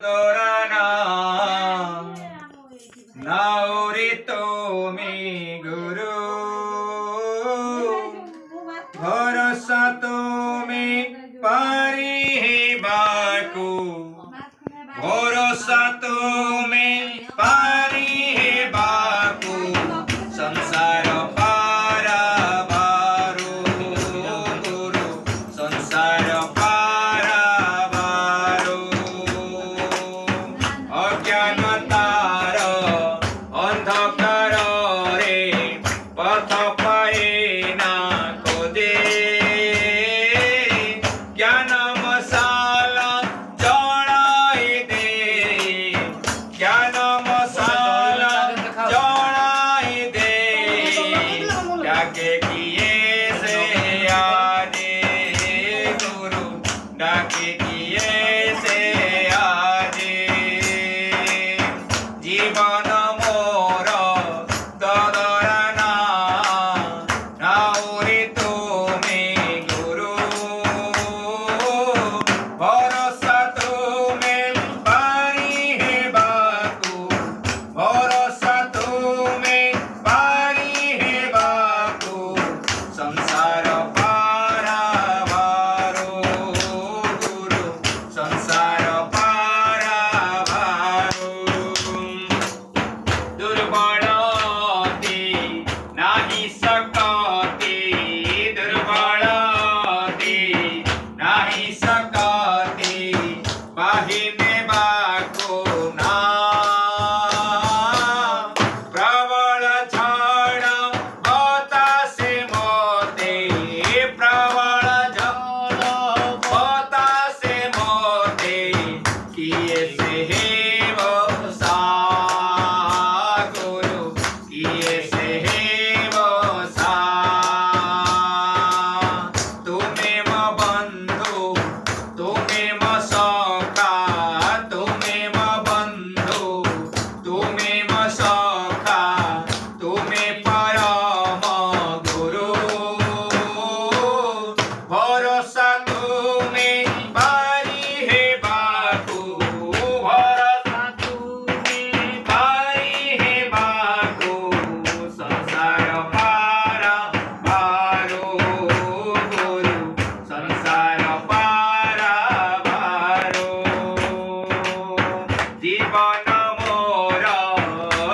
দোরানা নাওরে তুমি গুরু ভরসা তুমি পারিবাকু ভরসা তুমি পারিবাকু সংসার পারাবারু গুরু সংসার পারাবারু অজ্ঞানতার অন্ধকার রে পথ পায়ে না খোঁজে জ্ঞান মশালা জড়াই দে জ্ঞান মশালা জড়াই দে ডাকে কিয়ে সে আজে গুরু ডাকে কিয়ে সে আজে জীবন মোর দদরানা নাওরে তুমি গুরু ভরসা তুমি পারিবাকু ভরসা তুমি পারিবাকু সংসার পারাবারু গুরু সংসার পারাবারু দুর্বলতে নাহি সকতে দুর্বলতে নাহি সকতে বাহিনে বাকো না প্রবল ঝড় হতাশে মতে প্রবল ঝড় হতাশে মতে কিয়ে সে হেব সা গুরু কিয়ে সে হেব সা তুমি ম বন্ধু তুমি ম সখা তুমি ম বন্ধু তুমি ম সখা তুমি পরম গুরু ভরসা তুমি পারিবাকু ভরসা তুমি পারিবাকু সংসার পারাবারু গুরু সংসার পারাবারু জীবন মোর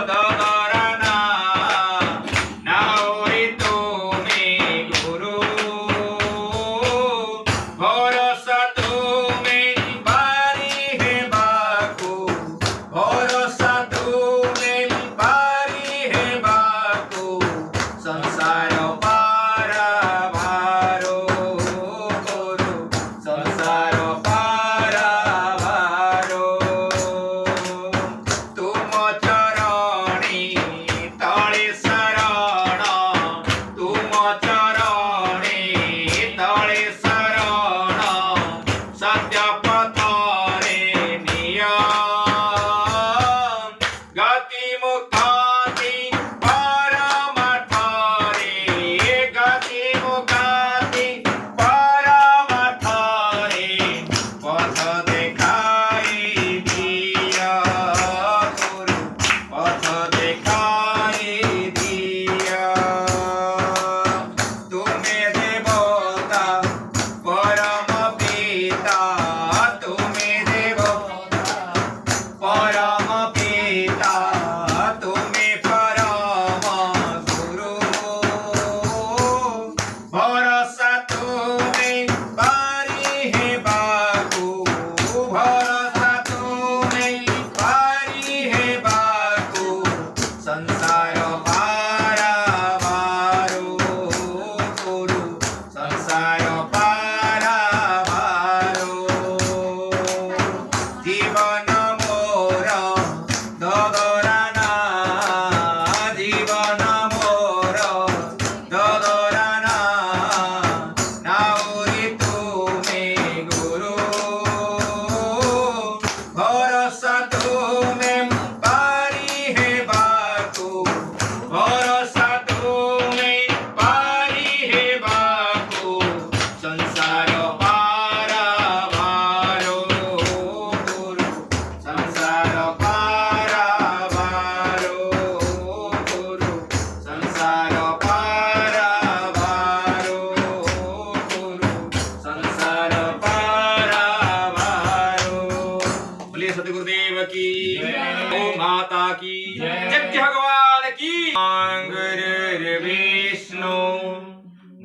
দদরানা নাওরে তুমি গুরু ভরসা তুমি পারিবাকু ভরসা তুমি পারিবাকু সংসার পারাবারু গুরু সংসার পারাবারু তুম চরণে তଳେ শରଣ তুম চরণে তଳେ শରଣ সত্য পথরে নিয় গতি মুক্তি পরমার্থরে গতি মুক্তি পরমার্থরে পথ দেখাই দিয় গুরু পথ দেখাই দিয় তুমি দেবতা পরম পিতা তুমি দেবতা পরম পিতা তুমি পরম গুরু ভরসা তুমি পারিবাকু ভরসা তুমি পারিবাকু সংসার পারাবারু গুরু সংসার পারাবারু জীবন মোর দদরানা জীবন মোর দদরানা নাওরে তুমি গুরু ভরসা তুমি পারিবাকু ভরসা তুমি পারিবাকু সংসার পারাবারু গুরু माता की जय। जग भगवान की गुरुर्विष्णु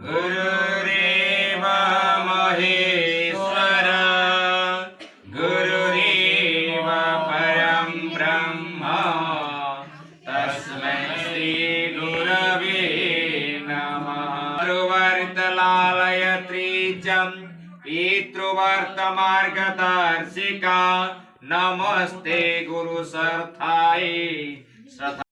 गुरुरेव महेश्वर गुरुरेव परं ब्रह्म तस्मै श्री गुरवे नमः। गुरुवर्तलालयत्रीचं पितृवर्तमार्गदर्शिका नमस्ते गुरु सरथाय